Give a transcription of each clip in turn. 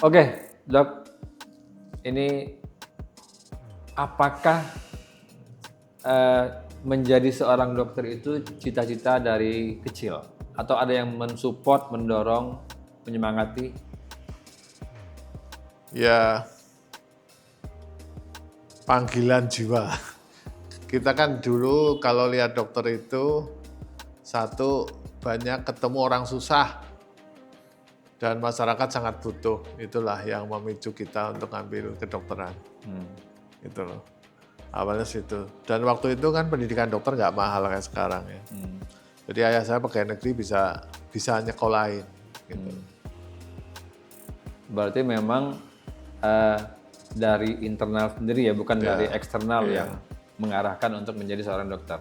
Oke, Dok. Ini apakah menjadi seorang dokter itu cita-cita dari kecil? Atau ada yang mensupport, mendorong, menyemangati? Ya, panggilan jiwa. Kita kan dulu kalau lihat dokter itu, satu, banyak ketemu orang susah dan masyarakat sangat butuh. Itulah yang memicu kita untuk ambil kedokteran. Gitu loh. Awalnya situ. Dan waktu itu kan pendidikan dokter nggak mahal kayak sekarang ya. Jadi ayah saya pegawai negeri bisa nyekolahin. Gitu. Berarti memang dari internal sendiri ya, bukan dari eksternal yang mengarahkan untuk menjadi seorang dokter.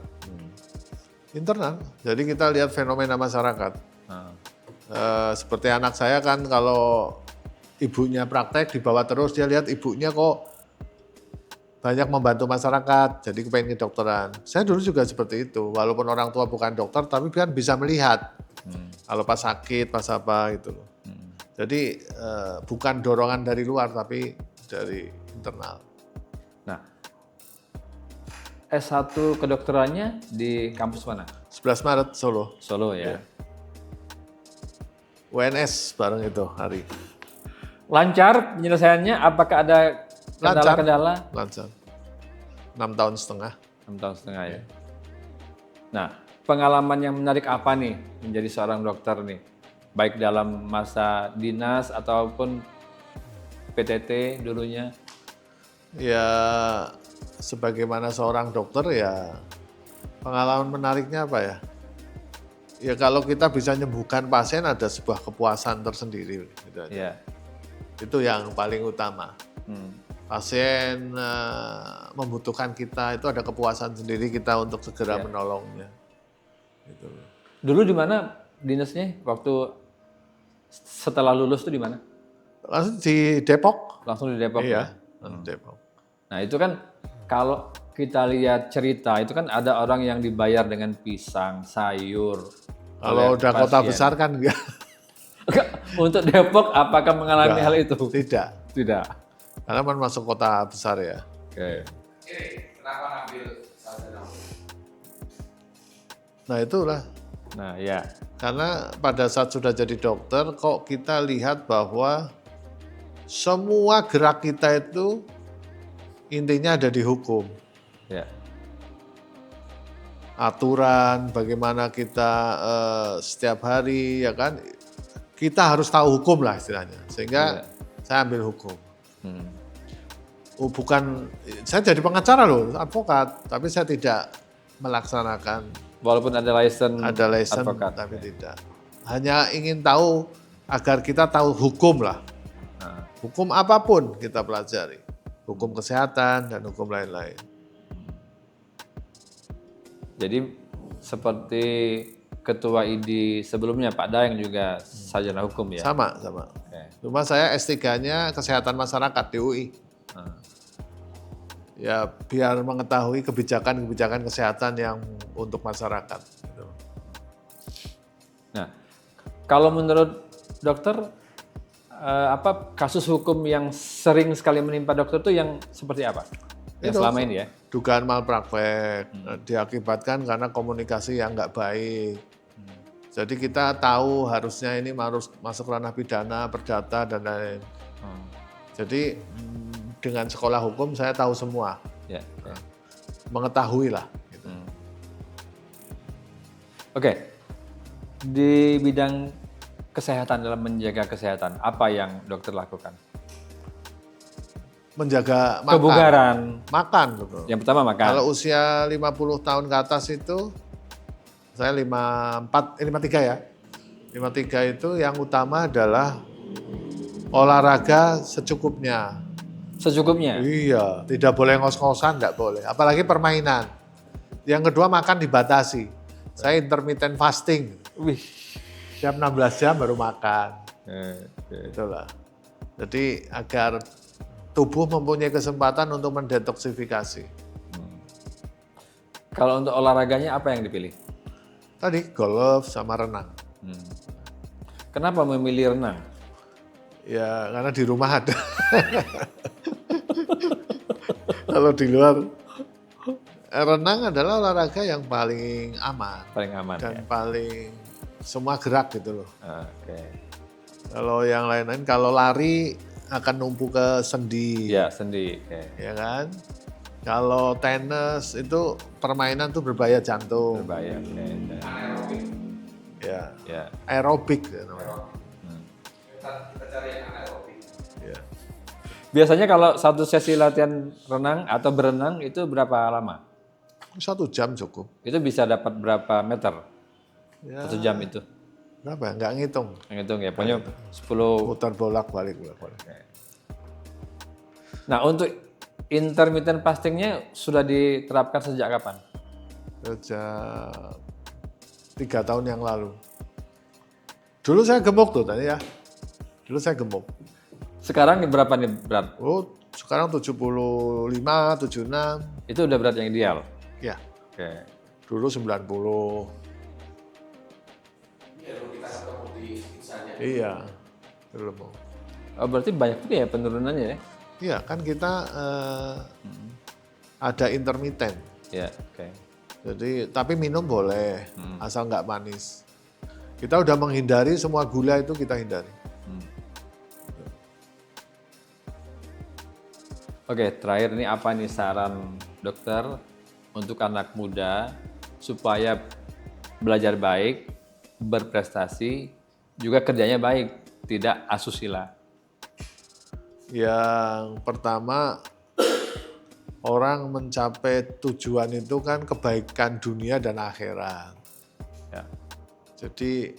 Internal. Jadi kita lihat fenomena masyarakat. Seperti anak saya kan kalau ibunya praktek dibawa terus, dia lihat ibunya kok banyak membantu masyarakat, jadi kepengen kedokteran. Saya dulu juga seperti itu, walaupun orang tua bukan dokter, tapi kan bisa melihat kalau pas sakit, pas apa gitu loh. Jadi bukan dorongan dari luar, tapi dari internal. Nah, S1 kedokterannya di kampus mana? 11 Maret, Solo. Solo ya. UNS bareng itu hari. Lancar penyelesaiannya? Apakah ada kendala-kendala? Lancar. 6 tahun setengah. 6 tahun setengah ya. Nah, pengalaman yang menarik apa nih menjadi seorang dokter nih? Baik dalam masa dinas ataupun PTT dulunya? Ya, sebagaimana seorang dokter ya, pengalaman menariknya apa ya? Ya kalau kita bisa menyembuhkan pasien ada sebuah kepuasan tersendiri. Gitu aja. Ya. Itu yang paling utama. Pasien membutuhkan kita, itu ada kepuasan sendiri kita untuk segera menolongnya. Gitu. Dulu di mana dinasnya? Waktu setelah lulus tuh di mana? Langsung di Depok. Langsung di Depok. Iya, Depok. Nah itu kan kalau kita lihat cerita itu kan ada orang yang dibayar dengan pisang, sayur. Kalau udah kota besar kan enggak. Untuk Depok apakah mengalami hal itu? Tidak. Tidak. Karena kan masuk kota besar ya. Oke. Kenapa ngambil sarjana? Nah itulah. Nah ya. Karena pada saat sudah jadi dokter, kok kita lihat bahwa semua gerak kita itu intinya ada di hukum. Ya. Aturan, bagaimana kita setiap hari, ya kan, kita harus tahu hukum lah istilahnya. Sehingga saya ambil hukum. Bukan, saya jadi pengacara loh, advokat, tapi saya tidak melaksanakan. Walaupun ada license Advokat, tapi tidak. Hanya ingin tahu agar kita tahu hukum lah. Hukum apapun kita pelajari. Hukum kesehatan dan hukum lain-lain. Jadi seperti Ketua ID sebelumnya Pak Daeng juga sarjana hukum ya? Sama. Cuma saya S3-nya kesehatan masyarakat di UI. Ya biar mengetahui kebijakan-kebijakan kesehatan yang untuk masyarakat. Gitu. Nah, kalau menurut dokter, apa kasus hukum yang sering sekali menimpa dokter itu yang seperti apa? Yang selama ini ya? Dugaan malpraktek diakibatkan karena komunikasi yang nggak baik. Jadi kita tahu harusnya ini harus masuk ranah pidana, perdata dan lain-lain. Jadi dengan sekolah hukum saya tahu semua, mengetahui lah. Gitu. Oke, di bidang kesehatan dalam menjaga kesehatan apa yang dokter lakukan? Menjaga makan. Kebugaran. Makan. Betul. Yang pertama makan. Kalau usia 50 tahun ke atas itu, saya 53 ya. 53 itu yang utama adalah olahraga secukupnya. Secukupnya? Iya, tidak boleh ngos-ngosan, tidak boleh. Apalagi permainan. Yang kedua makan dibatasi. Saya intermittent fasting. Wih. Tiap 16 jam baru makan. Itulah. Jadi agar tubuh mempunyai kesempatan untuk mendetoksifikasi. Kalau untuk olahraganya apa yang dipilih? Tadi golf sama renang. Kenapa memilih renang? Ya karena di rumah ada. Kalau di luar, renang adalah olahraga yang paling aman Paling aman dan ya. paling semua gerak gitu loh. Oke. Kalau yang lain-lain, kalau lari akan numpuk ke sendi, Ya, sendi. Oke. ya kan? Kalau tenis itu permainan tuh berbahaya jantung, Berbahaya. Oke. Anaerobik. ya Ya. aerobik, ya, namanya. Kita cari yang anaerobik. Ya. Biasanya kalau satu sesi latihan renang atau berenang itu berapa lama? 1 jam cukup. Itu bisa dapat berapa meter? Ya, 1 jam itu. berapa? Nggak ngitung. Yang hitung ya, pokoknya 10. Putar bolak-balik. Nah, untuk intermittent fastingnya sudah diterapkan sejak kapan? Sejak 3 tahun yang lalu. Dulu saya gemuk tuh tadi ya. Dulu saya gemuk. Sekarang berapa nih berat? Oh, sekarang 75, 76. Itu udah berat yang ideal? Ya, Oke. dulu 90. Ya, dulu kita ketemu di misalnya. Iya, dulu mau. Oh, berarti banyak juga ya penurunannya ya? Iya, kan kita ada intermittent. Ya, oke. Jadi, tapi minum boleh, asal nggak manis. Kita udah menghindari semua gula itu kita hindari. Oke, terakhir ini apa nih saran dokter untuk anak muda supaya belajar baik, berprestasi, juga kerjanya baik, tidak asusila? Yang pertama, orang mencapai tujuan itu kan kebaikan dunia dan akhirat. Ya. Jadi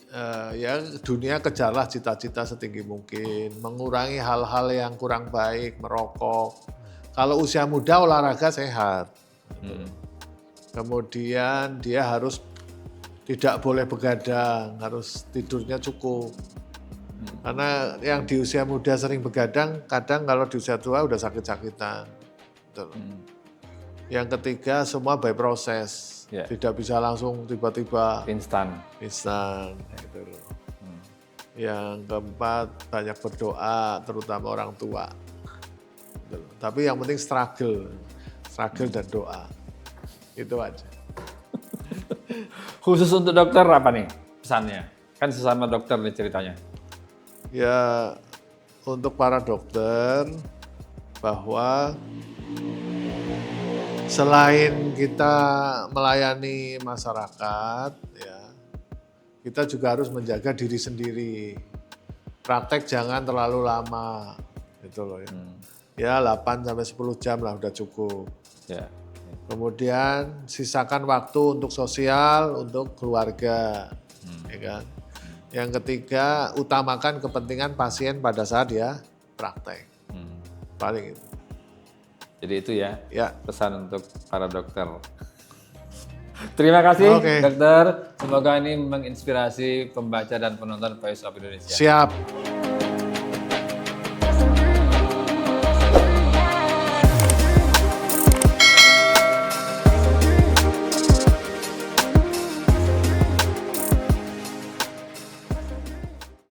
ya dunia kejarlah cita-cita setinggi mungkin, mengurangi hal-hal yang kurang baik, merokok. Kalau usia muda olahraga sehat. Kemudian dia harus tidak boleh begadang, harus tidurnya cukup. Karena yang di usia muda sering begadang, kadang kalau di usia tua udah sakit-sakitan. Gitu loh. Yang ketiga, semua by proses. Ya. Tidak bisa langsung tiba-tiba Instan. gitu loh. Yang keempat, banyak berdoa, terutama orang tua. Gitu loh. Tapi yang penting struggle dan doa. Itu aja. Khusus untuk dokter apa nih pesannya? Kan sesama dokter nih ceritanya. Ya, untuk para dokter, bahwa selain kita melayani masyarakat, ya, kita juga harus menjaga diri sendiri. Praktek jangan terlalu lama, gitu loh ya. Ya 8-10 jam lah udah cukup. Ya. Kemudian sisakan waktu untuk sosial, untuk keluarga, ya kan. Yang ketiga, utamakan kepentingan pasien pada saat dia praktek. Paling itu. Jadi itu ya, Ya. pesan untuk para dokter. Terima kasih Oke. dokter. Semoga ini menginspirasi pembaca dan penonton Voice of Indonesia. Siap.